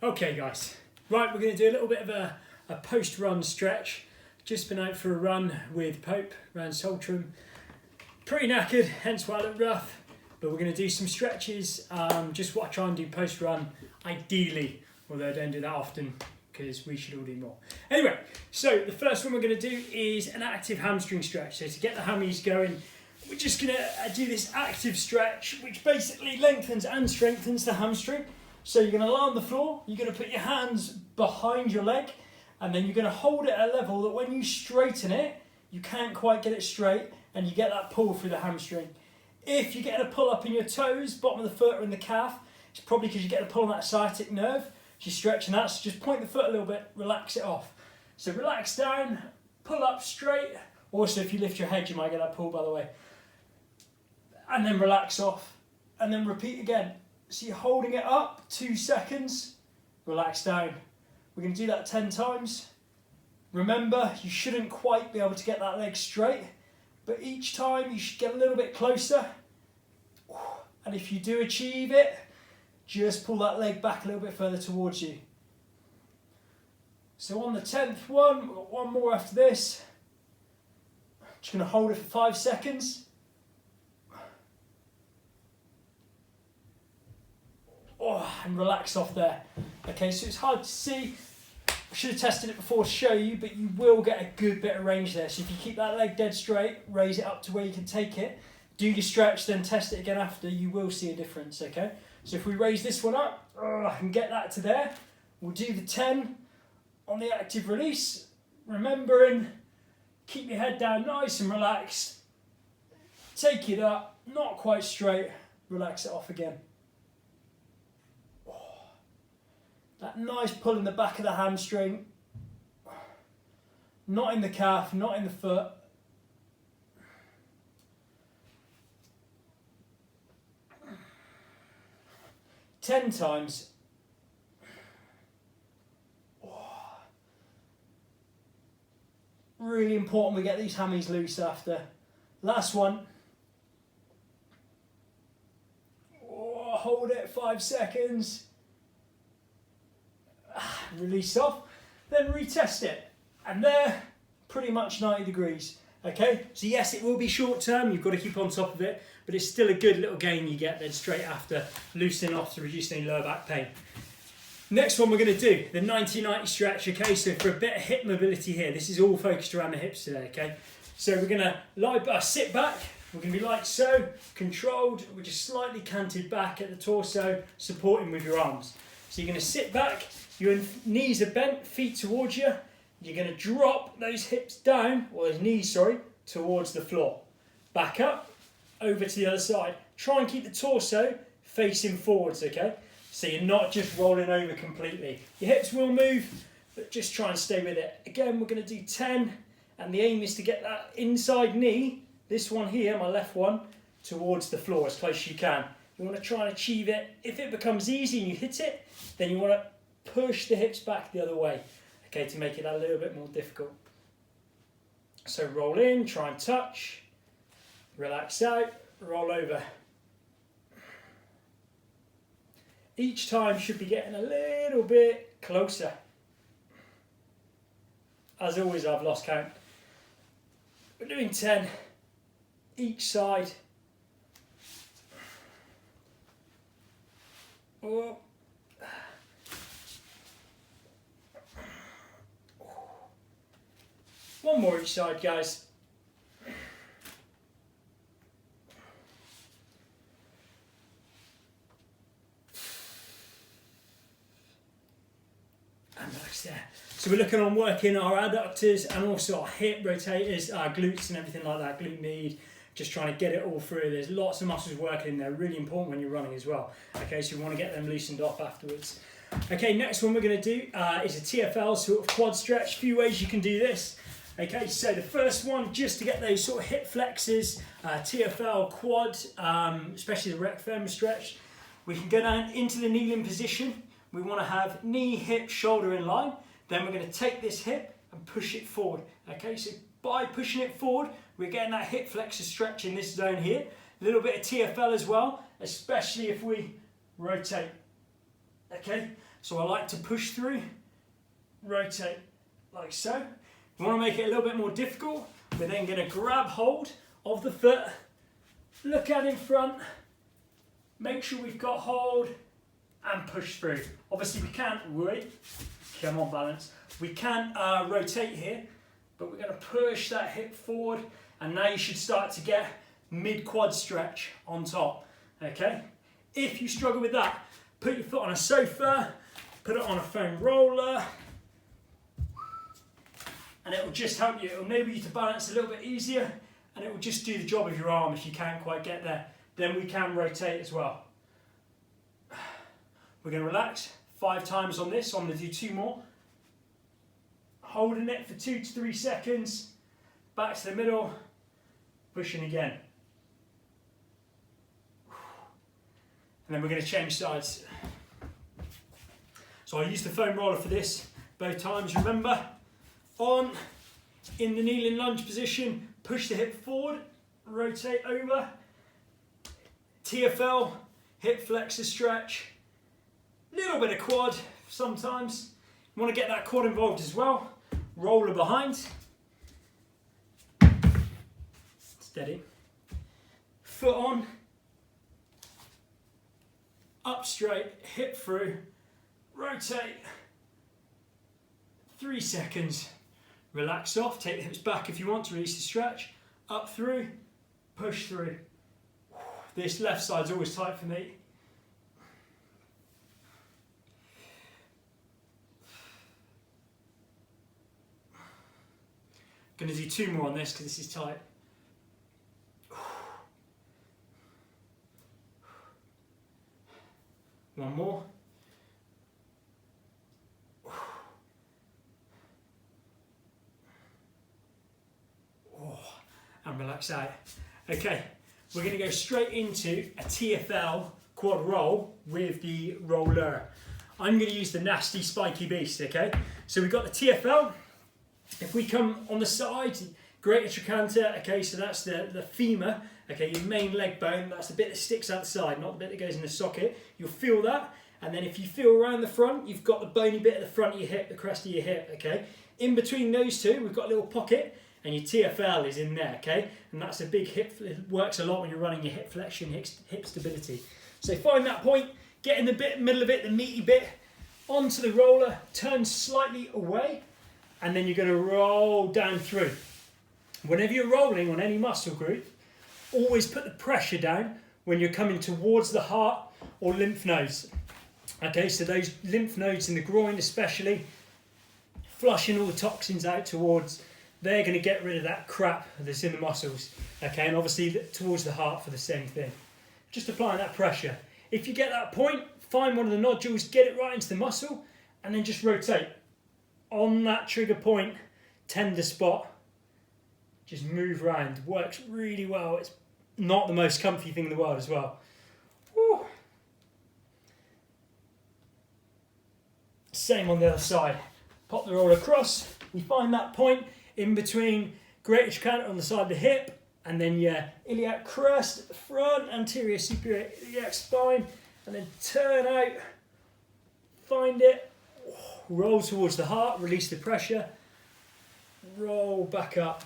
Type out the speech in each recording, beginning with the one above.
Okay guys, right, we're going to do a little bit of a post-run stretch. Just been out for a run with Pope around Saltram. Pretty knackered, hence why I look rough. But we're going to do some stretches, just what I try and do post-run, ideally. Although I don't do that often, because we should all do more. Anyway, so the first one we're going to do is an active hamstring stretch. So to get the hammies going, we're just going to do this active stretch, which basically lengthens and strengthens the hamstring. So you're going to lie on the floor, you're going to put your hands behind your leg, and then you're going to hold it at a level that when you straighten it, you can't quite get it straight, and you get that pull through the hamstring. If you get a pull up in your toes, bottom of the foot or in the calf, it's probably because you get a pull on that sciatic nerve. You're stretching that, so just point the foot a little bit, relax it off. So relax down, pull up straight. Also, if you lift your head, you might get that pull, by the way. And then relax off, and then repeat again. So you're holding it up, 2 seconds, relax down. We're going to do that 10 times. Remember, you shouldn't quite be able to get that leg straight, but each time you should get a little bit closer. And if you do achieve it, just pull that leg back a little bit further towards you. So on the 10th one, we've got one more after this. Just going to hold it for 5 seconds. And relax off there. Okay, so it's hard to see. I should have tested it before to show you, but you will get a good bit of range there. So if you keep that leg dead straight, raise it up to where you can take it, do your stretch, then test it again after, you will see a difference, okay? So if we raise this one up, and get that to there, we'll do the 10 on the active release, remembering, keep your head down nice and relaxed, take it up, not quite straight, relax it off again. That nice pull in the back of the hamstring, not in the calf, not in the foot. Ten times. Really important we get these hammies loose after. Last one. Hold it 5 seconds. Release off, then retest it, and there, pretty much 90 degrees. Okay, so yes, it will be short term, you've got to keep on top of it, but it's still a good little gain you get then straight after, loosening off to reduce any lower back pain. Next one we're going to do, the 90-90 stretch. Okay, so for a bit of hip mobility here, this is all focused around the hips today. Okay, so we're going to sit back, we're going to be like so, controlled, we're just slightly canted back at the torso, supporting with your arms. So you're going to sit back, your knees are bent, feet towards you. You're going to drop those hips down, or those knees, sorry, towards the floor. Back up, over to the other side. Try and keep the torso facing forwards, okay? So you're not just rolling over completely. Your hips will move, but just try and stay with it. Again, we're going to do 10, and the aim is to get that inside knee, this one here, my left one, towards the floor as close as you can. You want to try and achieve it. If it becomes easy and you hit it, then you want to push the hips back the other way, okay, to make it a little bit more difficult. So roll in, try and touch, relax out, roll over. Each time should be getting a little bit closer. As always, I've lost count. We're doing 10 each side. Oh. One more each side, guys. And relax there. So we're looking on working our adductors and also our hip rotators, our glutes and everything like that, glute med, just trying to get it all through. There's lots of muscles working in there, really important when you're running as well. Okay, so we want to get them loosened off afterwards. Okay, next one we're going to do is a TFL sort of quad stretch. A few ways you can do this. Okay, so the first one, just to get those sort of hip flexors, TFL quad, especially the rec femur stretch. We can go down into the kneeling position. We want to have knee, hip, shoulder in line. Then we're going to take this hip and push it forward. Okay, so by pushing it forward, we're getting that hip flexor stretch in this zone here. A little bit of TFL as well, especially if we rotate. Okay, So I like to push through, rotate like so. If you want to make it a little bit more difficult, we're then going to grab hold of the foot, look out in front, make sure we've got hold, and push through. Obviously we can't, come on balance, we can't rotate here, but we're going to push that hip forward, and now you should start to get mid-quad stretch on top, okay? If you struggle with that, put your foot on a sofa, put it on a foam roller, and it will just help you. It will enable you to balance a little bit easier, and it will just do the job of your arm if you can't quite get there. Then we can rotate as well. We're going to relax 5 times on this, so I'm going to do 2 more. Holding it for 2 to 3 seconds, back to the middle, pushing again. And then we're going to change sides. So I use the foam roller for this both times. Remember, on, in the kneeling lunge position, push the hip forward, rotate over, TFL, hip flexor stretch, little bit of quad sometimes. You want to get that quad involved as well. Roller behind, steady, foot on, up straight, hip through, rotate, 3 seconds, relax off, take the hips back if you want to release the stretch, up through, push through. This left side's always tight for me. Going to do 2 more on this because this is tight. One more. And relax out. Okay, we're going to go straight into a TFL quad roll with the roller. I'm going to use the nasty spiky beast, okay? So we've got the TFL. If we come on the side, greater trochanter, okay, so that's the femur, okay, your main leg bone, that's the bit that sticks out the side, not the bit that goes in the socket. You'll feel that, and then if you feel around the front, you've got the bony bit at the front of your hip, the crest of your hip, okay? In between those two, we've got a little pocket, and your TFL is in there, okay? And that's a big hip, it works a lot when you're running your hip flexion, hip stability. So find that point, get in the middle of it, the meaty bit, onto the roller, turn slightly away, and then you're going to roll down through. Whenever you're rolling on any muscle group, always put the pressure down when you're coming towards the heart or lymph nodes. Okay, so those lymph nodes in the groin especially, flushing all the toxins out towards, they're going to get rid of that crap that's in the muscles. Okay, and obviously towards the heart for the same thing. Just applying that pressure. If you get that point, find one of the nodules, get it right into the muscle, and then just rotate. On that trigger point, tender spot, just move around. Works really well. It's not the most comfy thing in the world as well. Woo. Same on the other side. Pop the roller across. We find that point in between greater trochanter on the side of the hip, and then your iliac crest at the front, anterior superior iliac spine, and then turn out, find it, roll towards the heart, release the pressure, roll back up.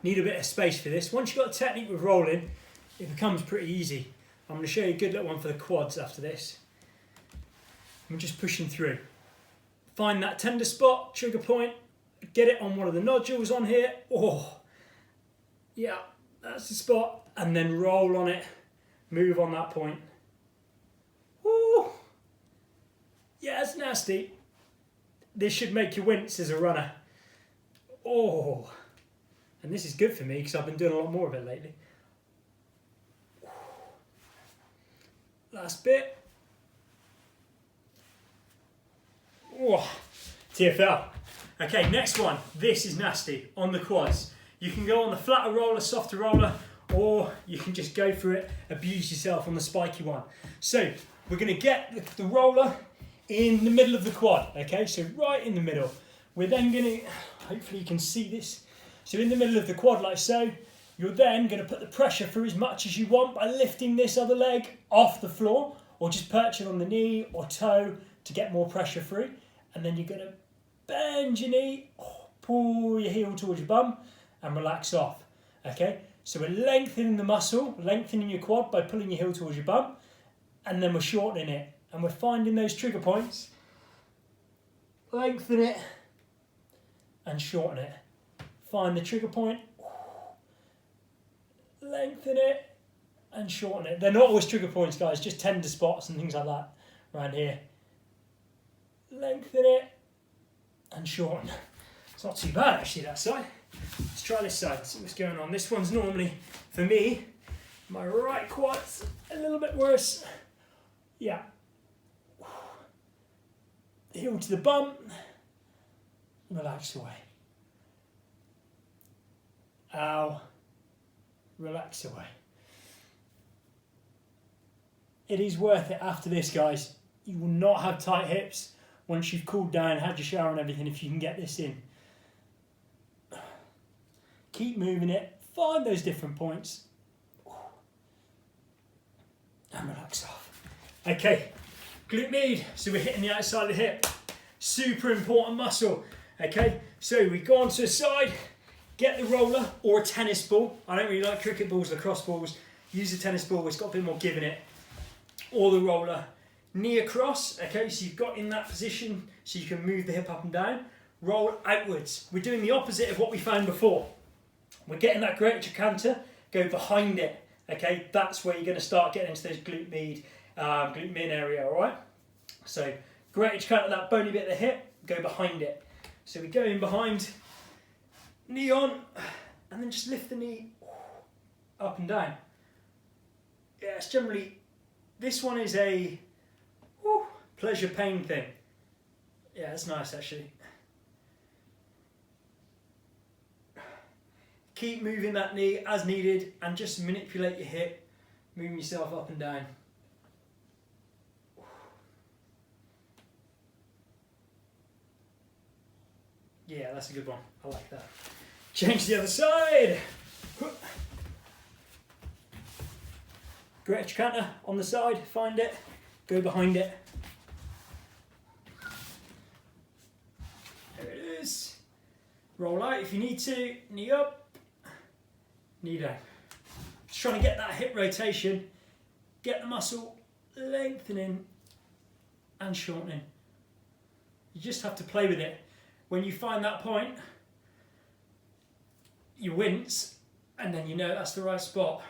Need a bit of space for this. Once you've got a technique with rolling, it becomes pretty easy. I'm going to show you a good little one for the quads after this. I'm just pushing through. Find that tender spot, trigger point, get it on one of the nodules on here. Oh, yeah, that's the spot. And then roll on it, move on that point. Ooh. Yeah, it's nasty. This should make you wince as a runner. Oh, and this is good for me because I've been doing a lot more of it lately. Last bit. Oh, TFL. Okay, next one. This is nasty on the quads. You can go on the flatter roller, softer roller, or you can just go for it, abuse yourself on the spiky one. So we're going to get the roller in the middle of the quad, okay, so right in the middle. We're then going to, hopefully you can see this, so in the middle of the quad like so, you're then going to put the pressure through as much as you want by lifting this other leg off the floor or just perch it on the knee or toe to get more pressure through. And then you're going to bend your knee, pull your heel towards your bum and relax off. Okay, so we're lengthening the muscle, lengthening your quad by pulling your heel towards your bum, and then we're shortening it. And we're finding those trigger points, lengthen it and shorten it. Find the trigger point, lengthen it and shorten it. They're not always trigger points, guys, just tender spots and things like that around here. Lengthen it and shorten. It's not too bad actually, that side. Let's try this side, see what's going on. This one's normally, for me, my right quad's a little bit worse. Yeah. Heel to the bum, relax away. Ow, relax away. It is worth it after this, guys. You will not have tight hips once you've cooled down, had your shower and everything, if you can get this in. Keep moving it, find those different points, and relax off. Okay, glute med, so we're hitting the outside of the hip. Super important muscle. Okay, so we go onto the side, get the roller or a tennis ball. I don't really like cricket balls, lacrosse balls. Use a tennis ball, it's got a bit more give in it. Or the roller. Knee across, okay, so you've got in that position so you can move the hip up and down. Roll outwards. We're doing the opposite of what we found before. We're getting that greater trochanter, go behind it, okay? That's where you're going to start getting into those glute med area, all right? So greater trochanter, that bony bit of the hip, go behind it. So we go in behind, knee on, and then just lift the knee up and down. Yeah, it's generally, this one is a pleasure pain thing. Yeah, it's nice actually. Keep moving that knee as needed and just manipulate your hip, moving yourself up and down. Yeah, that's a good one. I like that. Change to the other side. Greater trochanter on the side, find it, go behind it. There it is. Roll out if you need to, knee up. Knee down. Just trying to get that hip rotation, get the muscle lengthening and shortening. You just have to play with it. When you find that point, you wince and then you know that's the right spot.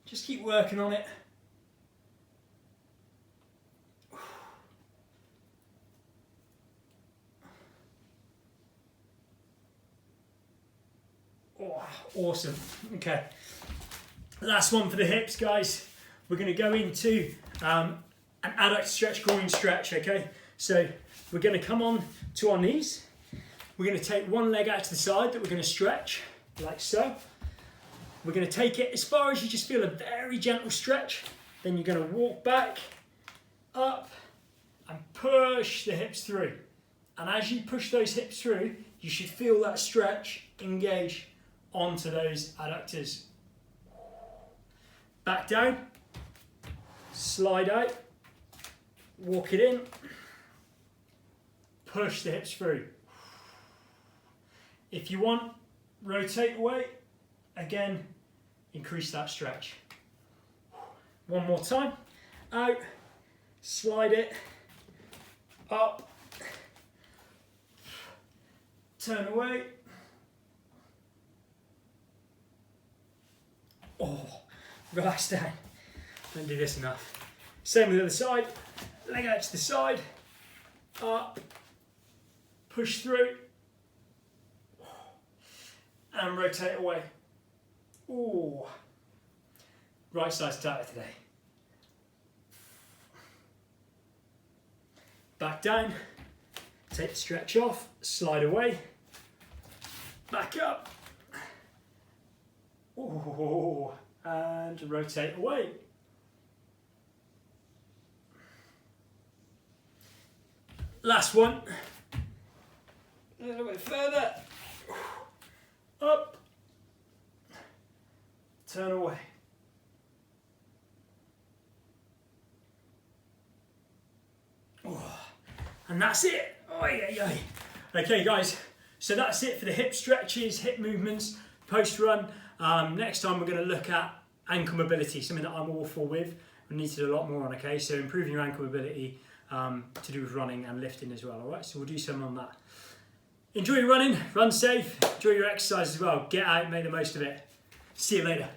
Just keep working on it. Oh, awesome. Okay, last one for the hips, guys. We're going to go into an adductor stretch, groin stretch, okay? So we're going to come on to our knees. We're going to take one leg out to the side that we're going to stretch, like so. We're going to take it as far as you just feel a very gentle stretch. Then you're going to walk back, up, and push the hips through. And as you push those hips through, you should feel that stretch engage onto those adductors. Back down, slide out, walk it in, push the hips through. If you want, rotate away, again, increase that stretch. One more time, out, slide it, up, turn away. Oh, relax down. Don't do this enough. Same with the other side. Leg out to the side. Up. Push through. And rotate away. Ooh. Right side's tighter today. Back down. Take the stretch off. Slide away. Back up. Ooh, and rotate away. Last one. A little bit further. Up. Turn away. And that's it. Oy, oy, oy. Okay guys, so that's it for the hip stretches, hip movements, post-run. Next time we're going to look at ankle mobility, something that I'm awful with. We need to do a lot more on, okay? So improving your ankle mobility to do with running and lifting as well, all right? So we'll do some on that. Enjoy your running, run safe, enjoy your exercise as well. Get out, make the most of it. See you later.